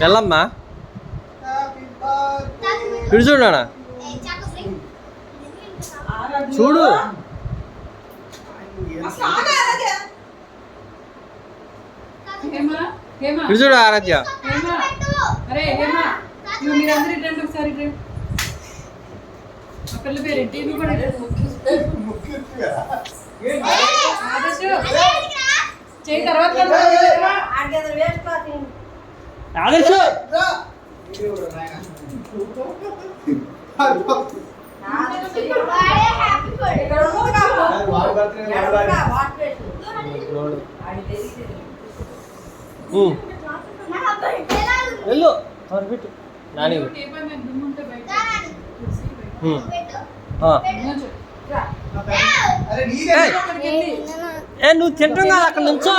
వెళ్ళమ్మా ఇటు చూడనా చూడు ఇటు చూడు ఆరాధ్య ఆదర్శ వెళ్ళు పెట్టు నాని నువ్వు తింటున్నా అక్కడ నుంచో